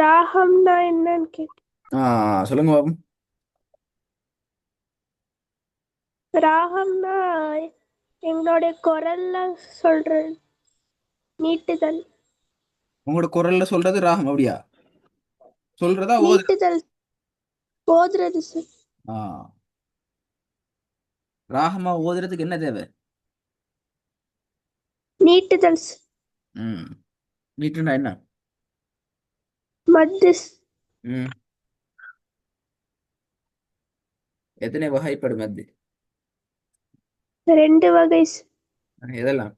ராகம்னா என்னன்னு கேட்டேன். சொல்லுங்க பாப்போம். ராகம்னா எங்களுடைய குரல்ல சொல்றது, நீட்டுதல். உங்களோட குரல்ல சொல்றது ராகம் அப்படியா? சொல்றதா ஓதுறது? நீட்டுதல் ஓதுறது சார். ஆ ராகமா ஓதுறதுக்கு என்ன தேவை? நீட்டுதல் சார். ம் மீட்டுனா என்ன? மத்து ம் எத்தனை வகைப்படும் அது? ரெண்டு வகை சார். எதெல்லாம்?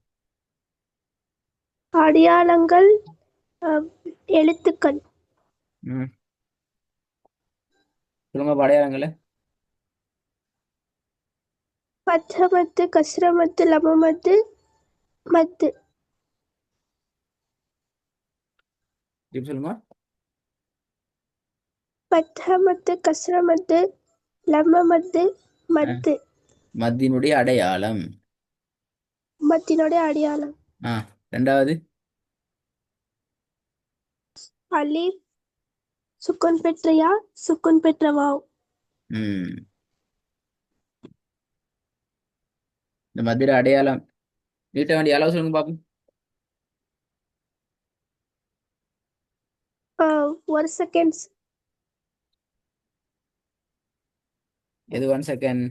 அடையாளங்கள், அஹ், எழுத்துக்கள். ம் சொல்லுங்க அடையாளங்கள. பச்சமத்து, கஸ்ரமத்து, லமமத்து, மத்து. இப்படி சொல்லுங்க. பச்சமத்து, கஸ்ரமத்து, லமமத்து, அஹ், மத்து. மத்தியினுடைய அடையாளம். மத்தினுடைய அடையாளம். ஆ ரெண்டாவது. அலிஃப் சுக்குன் பெற்ற யா, சுக்குன் பெற்ற வாவ். ம் இந்த மத்திய அடையாளம் நீட்ட வேண்டிய அளவு சொல்லுங்க பாப்போம். ஒரு செகண்ட். எது 1 செகண்ட்?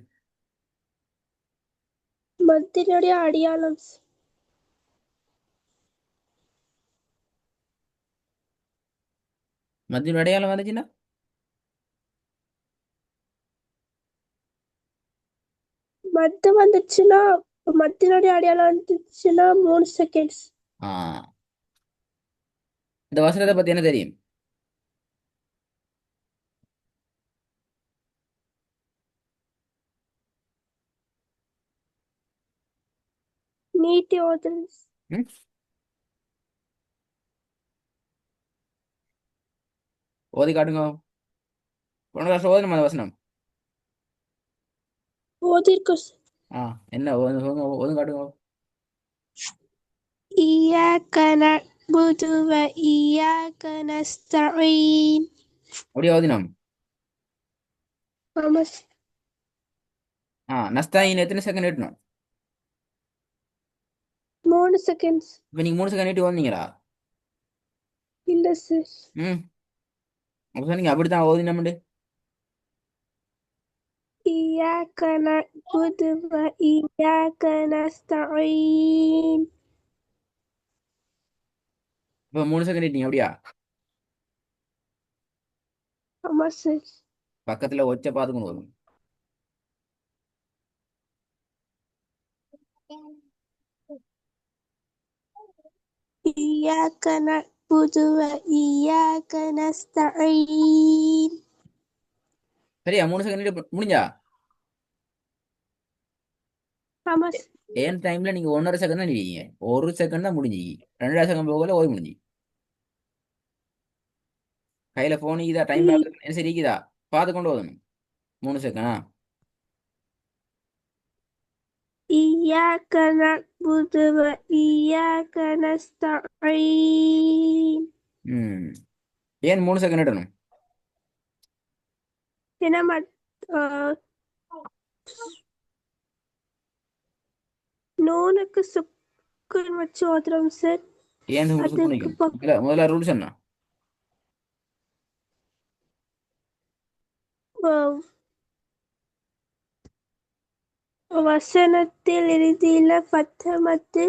மத்தினுடைய அடையாளம். மத்திய அடையாளம் வந்துச்சுன்னா மத்து வந்துச்சுன்னா, மத்தினுடைய அடையாளம் வந்துச்சுன்னா 3 செகண்ட்ஸ். ஆ இந்த வசனத்தை பத்தி என்ன தெரியும்? நீட்டி ஓதுறது. ம் ஓதி காட்டுங்க. போன வருஷம் ஓதணும் அந்த வசனம். ஓதிருக்கு. ஆ என்ன ஓதும் காட்டுங்க. إياك نعبد وإياك نستعين. அப்படியே ஓதினோம். ஆமா சார். நஸ்தாயின் எத்தனை செகண்ட் நீட்டணும்? 3 செகண்ட்ஸ். இப்போ நீங்க 3 செகண்ட் நீட்டி ஓதுனீங்களா? இல்ல சார். ம் அப்போ சொன்னீங்க அப்படித்தான் ஓதினோம்ண்டு. إياك نعبد وإياك نستعين. இப்போ 3 செகண்ட் நீட்டிங்க அப்படியா? ஆமா சார். பக்கத்துல ஒச்ச பார்த்துக்கணும் ஓதும். إياك نعبد وإياك نستعين. சரியா? 3 செகண்ட் நீட்டி முடிஞ்சா? ஆமா சார். ஏன் டைம்ல நீங்க 1.5 செகண்ட் தான் நீடிங்க. 1 செகண்ட் தான் முடிஞ்சு. 2.5 செகண்ட் போகல ஓதி முடிஞ்சு. கையில போன் இதா டைம் இ- பார்க்க சரி இருக்குதா? பார்த்து கொண்டு ஓதணும். 3 செகண்டா? إياك نعبد وإياك نستعين. ம் ஏன் 3 செகண்ட் இடணும்? ஏன்னா ஆஹ், நூனுக்கு சுக்குன் வச்சு ஓதுறோம் சார். ஏன் உங்களுக்கு சுக்கு அதுக்கு நிற்கும்? முதல்ல ரூல்ஸ் என்ன? வசனத்தில் இறுதியில பத்தமத்து,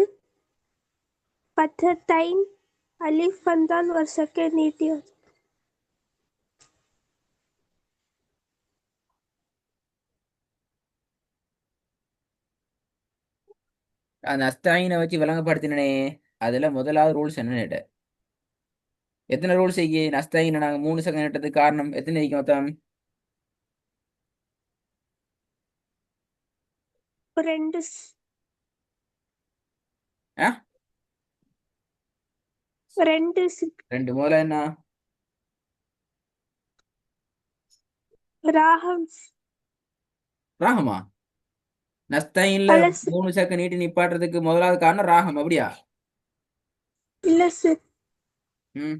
பத்தத்தைன், அலிஃப் வந்தால் ஒரு செகண்ட் நீட்டி ஓது. அந்த அஸ்தாயினை வச்சு விளங்கப்படுத்தினே. அதுல முதலாவது ரூல்ஸ் என்னன்னு எத்தனை ரூல்ஸ் இருக்கு? நஸ்தாயினை நாங்க 3 செகண்ட் இட்டதுக்கு காரணம் எத்தனை இருக்கு மொத்தம்? ரெண்டு ஆ ரெண்டு ரெண்டு. முதல்ல என்ன? ராகம். ராகமா? நஸ்தாயின்ல அல்ல 3 செகண்ட் நீட்டி நிப்பாட்டுறதுக்கு முதலாவது காரணம் ராகம் அப்படியா? இல்ல சார். ம்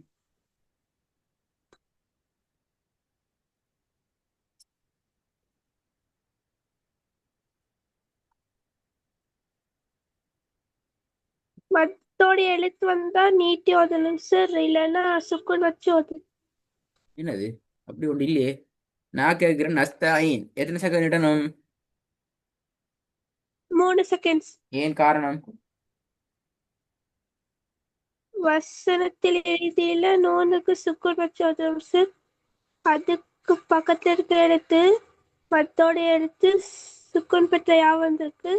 மத்தோட எழுத்து வந்தா நீட்டி ஓதணும் சார், இல்லைன்னா சுக்குன் வச்சு ஓதணும். என்னது அப்படி ஒன்று இல்லையே. நான் கேட்கிறேன் நஸ்தாயின் எத்தனை செகண்ட் இடணும்? 3 செகண்ட்ஸ். ஏன் காரணம்? வசனத்தில் எழுதியில நோனுக்கு சுக்குன் வச்சு ஓதணும் சார். அதுக்கு பக்கத்துல இருக்கிற எழுத்து மத்தோட எழுத்து சுக்குன் பெற்ற யா வந்திருக்கு.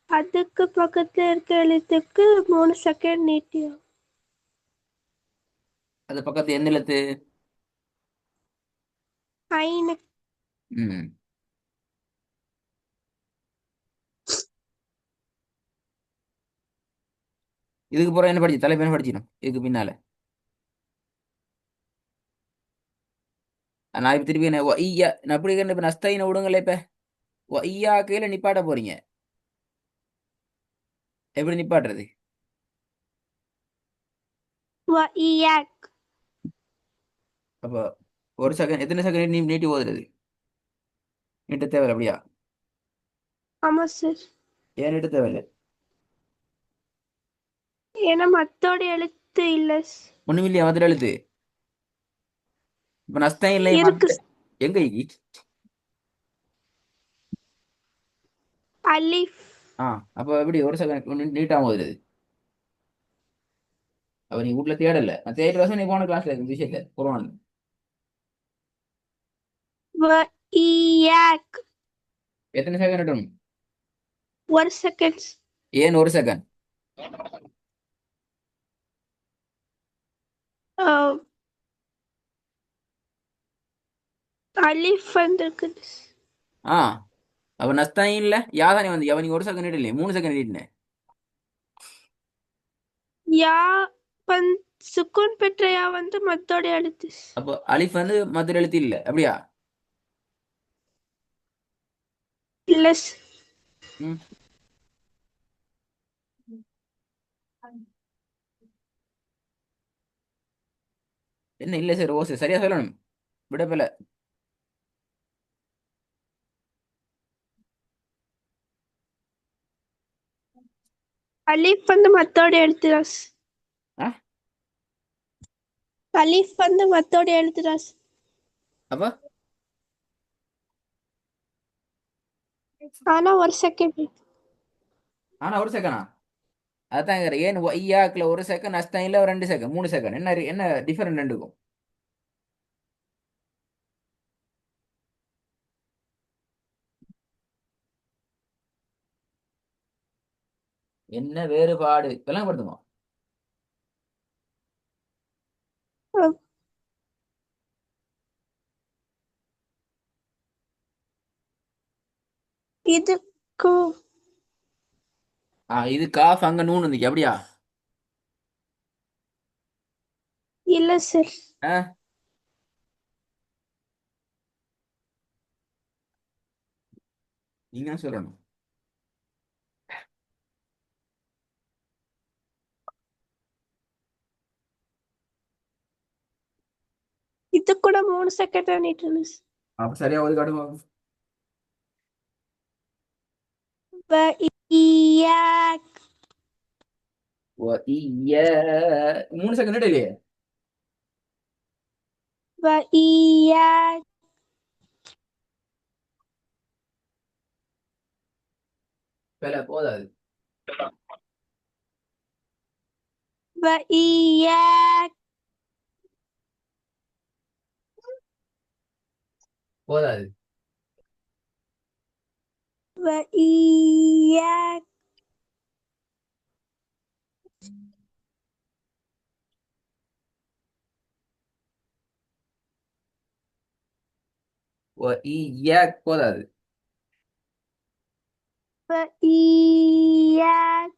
அதுக்கு பக்கத்துல இருக்கிற எழுத்துக்கு 3 செகண்ட் நீட்டியும். அது பக்கத்து எந்த எழுத்து? ஐனு. ம். இதுக்கு போற என்ன படிச்சு தலைப்பு என்ன படிச்சிடும் இதுக்கு பின்னால? நான் இப்ப திருப்பி என்ன ஐயா நான் அப்படி இப்ப நஸ்தாயின விடுங்களே இப்ப ஐயா கையில நிப்பாட்ட போறீங்க. எப்படி நிப்பாட்டுறது? இயாக். அப்போ ஒரு செகண்ட் எத்தனை செகண்ட் நீ நீட்டி ஓதுறது? நீட்ட தேவையில்ல அப்படியா? ஆமா சார். ஏன் நீட்ட தேவையில்லை? ஏன்னா மத்தோட எழுத்து இல்ல ஒண்ணும் இல்லையா மதுரை எழுத்து? இப்ப நஸ்தாயின் இல்லை இருக்கு. மத்த எங்க அலிஃப். ஆ அப்ப எப்படி ஒரு செகண்ட் நீட்டாம ஓதுறது? அப்ப நீ வீட்டுல தேடல நான் தேடி வருஷம் நீ போன கிளாஸ்ல இந்த விஷயத்த குரான் இயாக். எத்தனை செகண்ட் இடணும்? 1 செகண்ட். ஏன் ஒரு செகண்ட்? அலிஃப் வந்திருக்கு. ஆ அப்ப நஸ்தாயின் இல்ல யாதானே வந்து அவனுக்கு ஒரு செகண்ட் இல்லையே 3 செகண்ட் நீட்டினேன். யா சுக்குன் பெற்ற யா வந்து மத்தோட எழுத்து. அப்போ அலிஃப் வந்து மதுரை எழுத்து இல்ல அப்படியா? இல்ல ம். என்ன இல்ல சார் ஓசை சரியா சொல்லணும். விடப்பல. அலிஃப் வந்து மத்தோட எழுத்து ராஸ். ஆ அலிஃப் வந்து மத்தோட எழுத்து ராஸ். அப்ப ஆனா 1 செகண்ட். ஆனா ஒரு செகண்டா? அதான் ஏன் ஐயாக்குல ஒரு செகண்ட் நஸ்தாயின்ல ஒரு 2 செகண்ட் 3 செகண்ட் என்ன என்ன டிஃபரெண்ட் ரெண்டுக்கும்? என்ன வேறுபாடு விளங்கப்படுத்துமா? இதுக்கு இது காஃப் அங்க நூன் இருந்துச்சு அப்படியா? இல்ல சார். ஆ நீங்க தான் சொல்லணும். இது கூட 3 செகண்ட் நீட்டு. அப்ப சரியா ஒரு காட்டுங்க. இயாக். இய்ய 3 செகண்ட் இல்லையே. இயாக். போதாது. இயாக். போதாது. இயாக். இய்யாக் போதாது. இயாக்.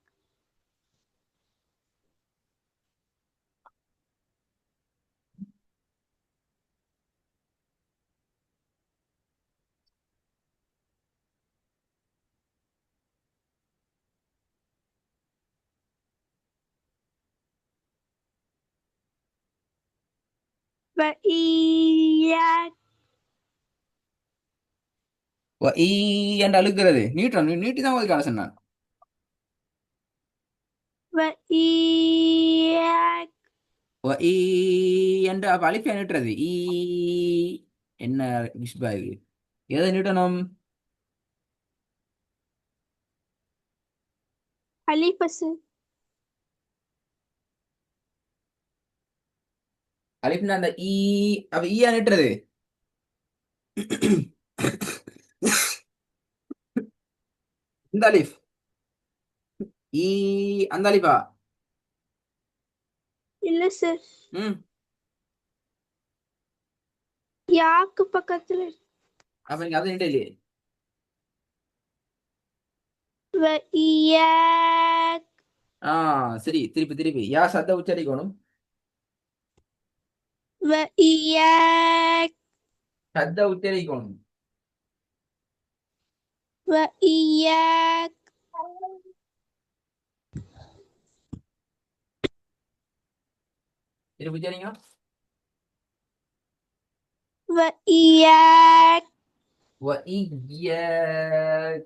இயாக். ஈ என்று அழுக்கிறது நீட்டம் நீட்டி தான் ஒரு கால சொன்னான். وإياك. ஈ என்று அப்ப அலிஃபை நீட்டுறது ஈ என்ன மிஸ்பா இது எதை நீட்டணும் ألف. அலிஃப்னா அந்த ஈ அப்ப ஈயா நீட்டுறது இந்த அலிஃப் ஈ அந்த அலிஃபா இல்ல சார். ம் யாக்கு பக்கத்துல அப்ப நீங்க அதை நீட்டே இல்லையே وإياك. ஆ சரி திருப்பி திருப்பி யா சத்த உச்சரிக்கணும் وإياك. சத்த உச்சரிக்கணும் وإياك. திருப்பி உச்சரிங்க وإياك. وإياك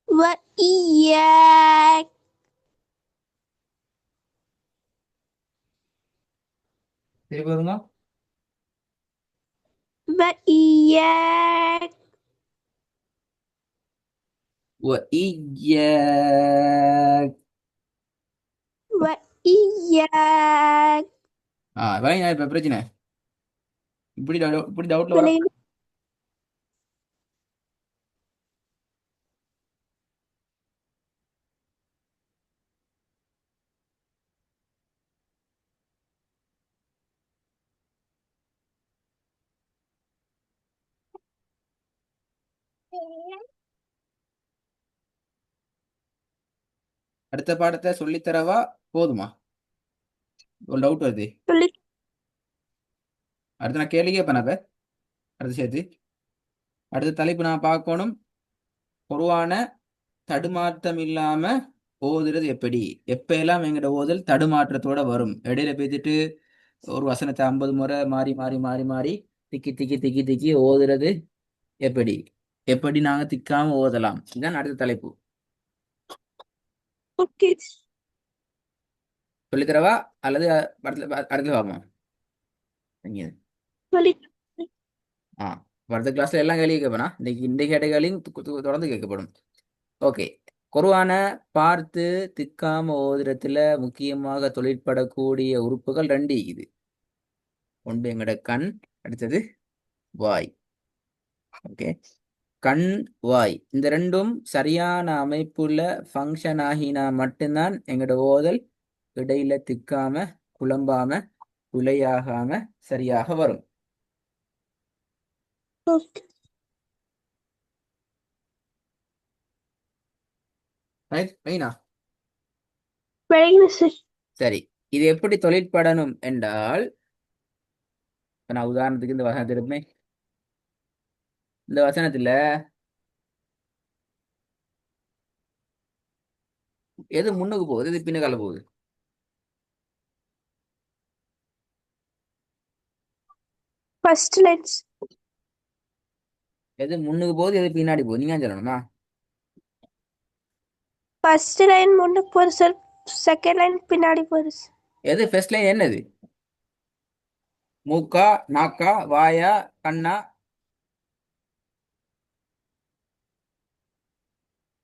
وإياك. திருப்பி வருங்க وإياك. وإياك وإياك. வரீங்க இப்ப பிரச்சனை இப்படி டவுட்ல வர விளையாடு. அடுத்த பாடத்தை சொல்லித்தரவா போதுமா ஒரு டவுட் வருது சொல்லி. அடுத்து நான் கேள்வி கேட்பேன் அப்ப அடுத்து சேர்த்து அடுத்த தலைப்பு நான் பார்க்கணும் பொதுவான தடுமாற்றம் இல்லாம ஓதுறது எப்படி எப்ப எல்லாம் எங்கட ஓதல் தடுமாற்றத்தோட வரும் இடையில பேசிட்டு ஒரு வசனத்தை 50 முறை மாறி மாறி மாறி மாறி திக்கி திக்கி திக்கி திக்கி ஓதுறது எப்படி எப்படி நாங்க திக்காம ஓதலாம் இதுதான் அடுத்த தலைப்பு ஓகே. சொல்லித்தரவா அல்லது அடுத்து பார்ப்போம் இங்க. சொல்லி. ஆ அடுத்த கிளாஸ்ல எல்லாம் கேள்வி கேட்பேனா இந்த கேட்ட கேள்வியும் தொடர்ந்து கேட்கப்படும் ஓகே குர்ஆன பார்த்து திக்காம ஓதுறதுல முக்கியமாக தொழிற்படக்கூடிய உறுப்புகள் ரெண்டு இது ஒன்று எங்கட கண் அடுத்தது வாய் ஓகே கண் வாய் இந்த ரெண்டும் சரியான அமைப்புல ஃபங்க்ஷன் ஆகினா மட்டும்தான் எங்கட ஓதல் இடையில திக்காம குழம்பாம குலையாகாம சரியாக வரும் ஓகே. ரைனா விளையாடு சார். சரி இது எப்படி தொழிற்படணும் என்றால் இப்ப நான் உதாரணத்துக்கு இந்த வசனத்தில் இருப்பேன் இந்த வசனத்துல எது முன்னுக்கு போகுது எது பின்னுக்கால போகுது ஃபர்ஸ்ட் லைன்ஸ். எது முன்னுக்கு போகுது எது பின்னாடி போகுது நீங்க சொல்லணுமா ஃபர்ஸ்ட் லைன் முன்னுக்கு போகுது சார். செகண்ட் லைன் பின்னாடி போகுது சார். எது ஃபர்ஸ்ட் லைன் என்னது மூக்கா நாக்கா வாயா கண்ணா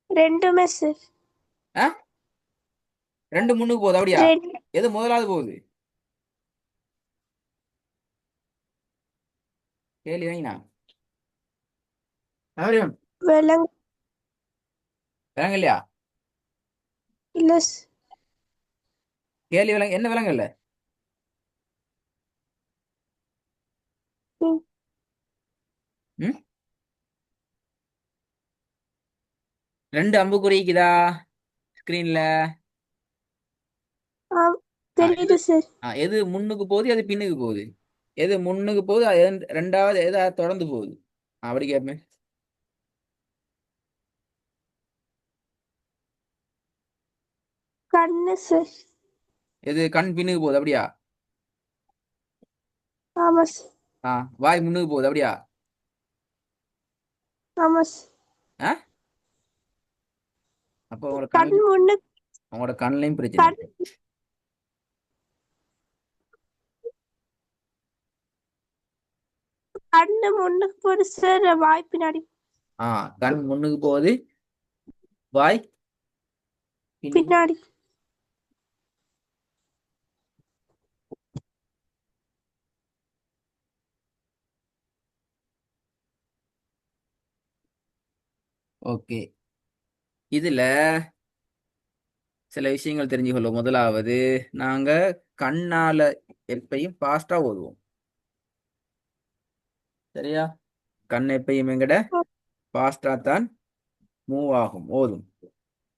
ரெண்டுமே சார். ஆ ரெண்டு முன்னுக்கு போகுது அப்படியா ரெண்டு. எது முதலாவது போகுது கேள்வி வைனா விலங்கு. விலங்கு இல்லையா இல்ல சார். கேள்வி விலங்கு என்ன விலங்கு இல்ல ம். ம் ரெண்டு அம்பு குறிக்குதா ஸ்கிரீன்ல தெரியுது சார். எது முன்னுக்கு போகுது எது பின்னுக்கு போகுது எது முன்னுக்கு போகுது அது ரெண்டாவது எது தொடர்ந்து போகுது அப்படி கேட்பேன் கண்ணு சார். எது கண் பின்னுக்கு போகுது அப்படியா ஆமா சார். வாய் முன்னுக்கு போகுது அப்படியா ஆமா சார். ஆ அப்போ உங்களுக்கு கண் முன்னுக்கு உங்களோட கண்ணிலையும் பிரச்சனை. கண் கண்ணு முன்னுக்கு போகுது சார், வாய் பின்னாடி. கண் முன்னுக்கு போகுது, வாய் பின்னுக்கு. பின்னாடி. ஓகே, இதுல சில விஷயங்கள் தெரிஞ்சுக்கொள்ளும். முதலாவது, நாங்க கண்ணால எப்பயும் ஃபாஸ்டா ஓதுவோம். சரியா? கண் எப்பயும் எங்கட ஃபாஸ்டா தான் மூவ் ஆகும், ஓதும்.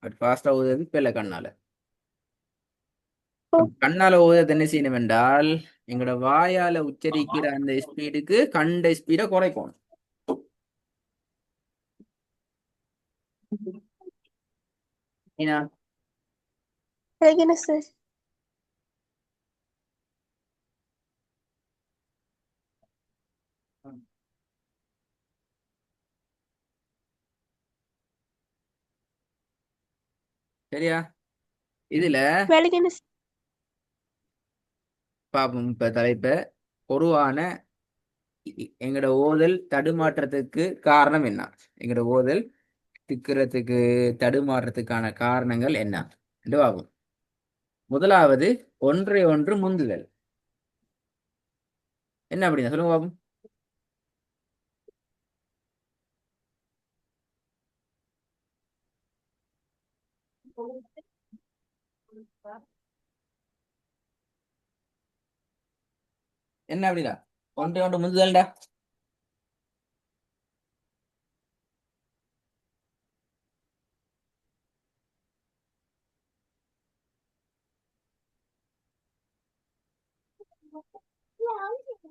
பட் ஃபாஸ்டா ஓதுறது பிள்ளை கண்ணால. கண்ணால ஓதுறது என்ன செய்யணும் என்றால், எங்களோட வாயால உச்சரிக்கிற அந்த ஸ்பீடுக்கு கண்ட ஸ்பீடை குறைக்கணும். ஏன்னா என்ன சார்? சரியா? இதுல விலகின பாப்போம் இப்ப தலைப்ப. பொதுவான எங்களோட ஓதல் தடுமாற்றத்துக்கு காரணம் என்ன? எங்களோட ஓதல் திக்கிறதுக்கு தடுமாற்றத்துக்கான காரணங்கள் என்ன என்று பார்ப்போம். முதலாவது, ஒன்றை ஒன்று முந்துதல். என்ன அப்படின்னா சொல்லுங்க பாப்போம். என்ன அப்படின்னா ஒன்றை ஒன்று முந்துதல்டா.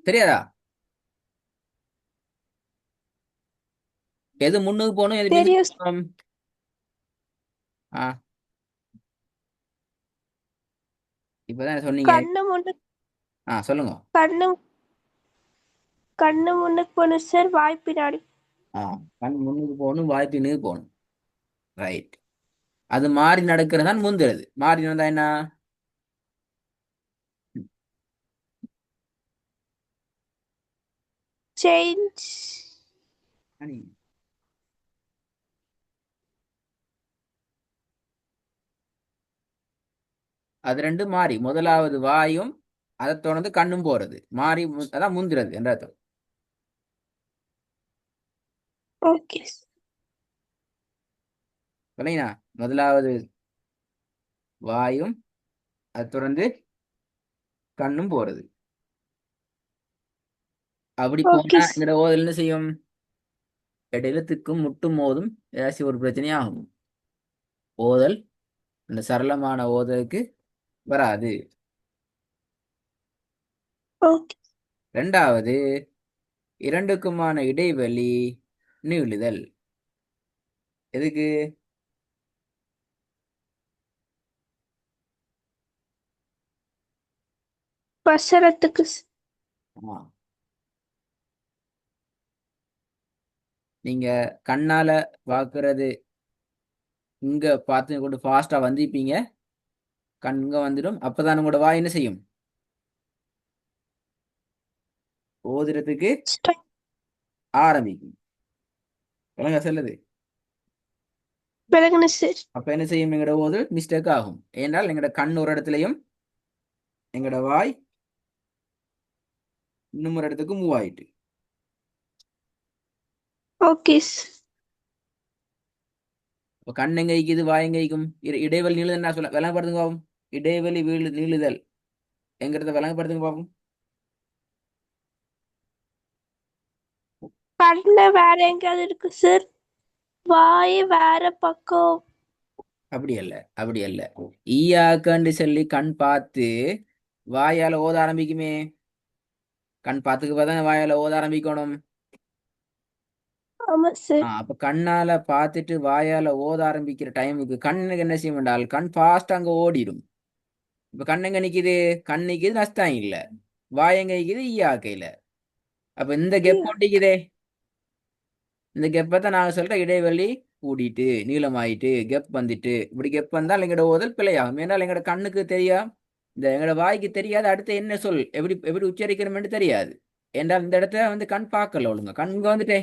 தெரியாதா? எது முன்னுக்கு போகணும், எது பின்னுக்கு தெரியும். போகணும்? ஆ இப்பதான் சொன்னீங்க. கண்ணு முன்னுக்கு சொல்லுங்க. கண்ணு கண்ணு முன்னுக்கு போகணும் சார், வாய் பின்னாடி. கண் முன்னுக்கு போகணும், வாய் பின்னுக்கு போகணும். ரைட். அது மாறி நடக்கிறதான் முந்துறது. மாறி நடந்தா என்ன? சேஞ்ச். அது ரெண்டு மாறி, முதலாவது வாயும் அதை தொடர்ந்து கண்ணும் போறது மாறி, அதான் முந்துறது என்ற அர்த்தம். ஓகே. இல்லைங்களா? முதலாவது வாயும் அதை தொடர்ந்து கண்ணும் போறது. அப்படி ஓகே. போனா எங்கட ஓதல் என்ன செய்யும்? இடையில திக்கும் முட்டும் போதும் ஏதாச்சும் ஒரு பிரச்சனையாகும். ஓதல் அந்த சரளமான ஓதலுக்கு வராது. ஓகே. ரெண்டாவது, இரண்டுக்குமான இடைவெளி நீளுதல். எதுக்கு? வசரத்துக்கு ஆமா, நீங்க கண்ணால பாக்குறது இங்க பார்த்து கொண்டு ஃபாஸ்டா வந்திருப்பீங்க, கண் இங்க வந்துடும். அப்பதான் உங்களோட வாய் என்ன செய்யும்? ஓதுறதுக்கு ஆரம்பிக்கும். விளங்க சொல்லுது? விலகின சார். அப்ப என்ன செய்யும்? எங்களோட ஓதல் மிஸ்டேக் ஆகும். ஏனால் எங்களோட கண் ஒரு இடத்துலயும் எங்களோட வாய் இன்னும் ஒரு இடத்துக்கு மூவ் ஆயிட்டு. ஓகே. இப்ப கண் எங்க ஈக்குது, வாய் எங்க ஈக்கும்? இடைவெளி நீளுதல் என்ன சொல்ல விளங்கப்படுத்துங்க பாப்போம். இடைவெளி நீளுதல் என்கிறத விளங்கப்படுத்துங்க பாப்போம். கண்ணு வேற எங்கேயாவது இருக்கு சார், வாய் வேற பக்கம். அப்படி அல்ல, அப்படி அல்ல. ஈயாக்கண்டு சொல்லி கண் பார்த்து வாயால ஓத ஆரம்பிக்குமே. கண் பார்த்துக்கு பார்த்தா வாயால ஓத ஆரம்பிக்கணும். ஆமா சார். அப்ப கண்ணால பார்த்துட்டு வாயால ஓத ஆரம்பிக்கிற டைமுக்கு கண்ணுக்கு என்ன செய்யும் என்றால், கண் ஃபாஸ்ட் அங்க ஓடிடும். இப்ப கண் எங்க நிக்குது? கண் நிக்குது நஷ்டம் இல்ல, வாய் எங்க நிக்குது? ஈயாக்கையில. அப்ப இந்த கெப் ஒட்டிக்குதே, இந்த கெப்பை தான் நாங்க சொல்ற இடைவெளி கூடிட்டு நீளமாயிட்டு கெப் வந்துட்டு இப்படி கெப் வந்தால் எங்களோட ஓதல் பிழையாகும். ஏன்னால் எங்களோட கண்ணுக்கு தெரியா, இந்த எங்களோட வாய்க்கு தெரியாது அடுத்து என்ன சொல் எப்படி எப்படி உச்சரிக்கணும்னு தெரியாது. என்றால் இந்த இடத்துல வந்து கண் பார்க்கல ஒழுங்க, கண் இங்க வந்துட்டே.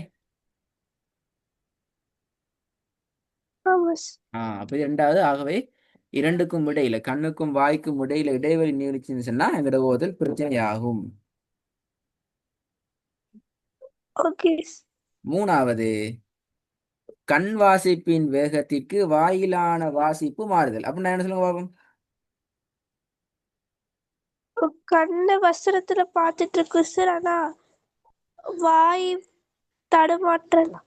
ஆமா சார். அப்ப இது ரெண்டாவது. ஆகவே இரண்டுக்கும் இடையில, கண்ணுக்கும் வாய்க்கும் இடையில இடைவெளி நீடிச்சுன்னு சொன்னா எங்களோட ஓதல் பிரச்சனையாகும். Okay sir. மூணாவது, கண் வாசிப்பின் வேகத்திற்கு வாயிலான வாசிப்பு மாறுதல். அப்படின்னா என்ன சொல்லுங்க பாப்போம். கண்ணு வசனத்துல பார்த்துட்டு இருக்கு சார், ஆனா வாய் தடுமாற்றலாம்.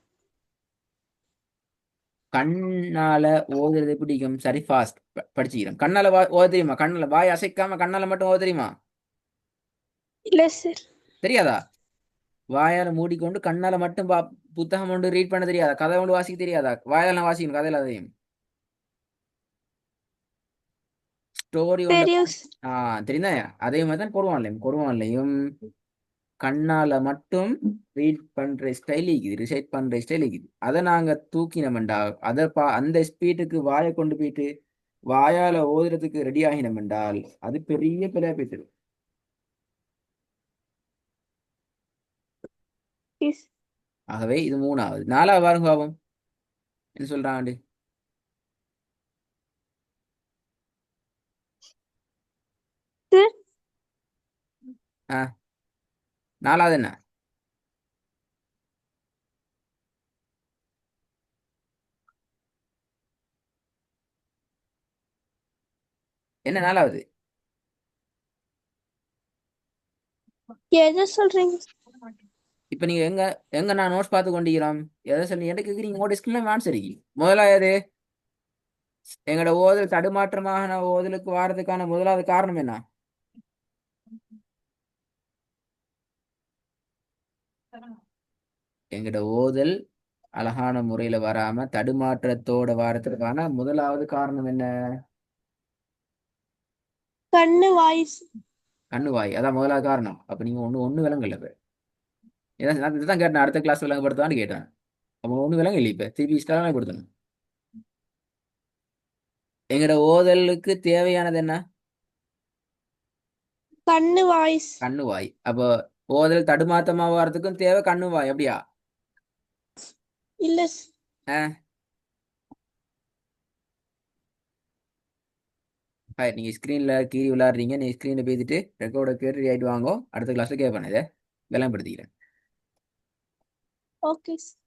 கண்ணால ஓதுறது பிடிக்கும், சரி ஃபாஸ்ட் படிச்சுக்கிறோம். கண்ணால ஓத தெரியுமா? கண்ணால வாய் அசைக்காம கண்ணால மட்டும் ஓத தெரியுமா? இல்ல சார். தெரியாதா? வாயால மூடிக்கொண்டு கண்ணால மட்டும் புத்தகம் ஒன்று ரீட் பண்ண தெரியாதா? கதை ஒன்று வாசிக்க தெரியாதா? வாயால வாசிக்கணும், கதையில அதையும் ஸ்டோரி ஒன்று. தெரியும் சார். தெரியுதா? அதே மாதிரி தான் குருவான்லையும் கண்ணால மட்டும் ரீட் பண்ற ஸ்டைல் இருக்குது, ரிசைட் பண்ற ஸ்டைல் இருக்குது. அதை நாங்க தூக்கினோம்டா, அதை அந்த ஸ்பீடுக்கு வாயை கொண்டு போயிட்டு வாயால ஓதுறதுக்கு ரெடி ஆகினோம் என்றால் அது பெரிய பிழையா போயிட்டு. எஸ் ஆகவே இது மூணாவது. நாலாவது வாரம் பாவம் என்ன சொல்றாங்க. சார். ஆஹ் நாலாவது என்ன? என்ன நாலாவது? எதை சொல்றீங்க? இப்ப நீங்க எங்க எங்க நான் நோட்ஸ் பார்த்து கொண்டிருக்கிறோம், எதை சொல்லி எனக்கு கேக்குறீங்க? உங்களோட ஸ்கிரீன்ல ஆன்சர் இருக்கு. முதலாவது, எங்களோட ஓதல் தடுமாற்றமான ஓதலுக்கு வாரதுக்கான முதலாவது காரணம் என்ன? எங்களோட ஓதல் அழகான முறையில வராம தடுமாற்றத்தோட வாரத்துக்கான முதலாவது காரணம் என்ன? கண்ணு வாய் சார். கண்ணுவாய், அதான் முதலாவது காரணம். அப்ப நீங்க ஒண்ணு விலங்கல்ல. இப்ப நான் இதுதான் கேட்டேன், அடுத்த கிளாஸ் விளங்கப்படுத்தான்னு கேட்டேன். அப்ப ஒண்ணு விலங்கு இல்லை. இப்ப திருப்பி ஸ்டாலாக கொடுத்தணும். எங்களோட ஓதலுக்கு தேவையானது என்ன? கண்ணு வாய் சார். கண்ணுவாய். அப்போ ஓதல் தடுமாற்றமா வாரத்துக்கும் தேவை கண்ணுவாய். அப்படியா? இல்ல சார். ஆஹ் நீங்க ஸ்கிரீன்ல கீறி விளையாடுறீங்க. நீங்க ஸ்கிரீன்ல பேசிட்டு ரெக்கார்டை கேட்டு ஆயிட்டு வாங்க. அடுத்த கிளாஸ்ல கேட்பேன் இதை விளம்படுத்திக்கிறேன். Okay sir.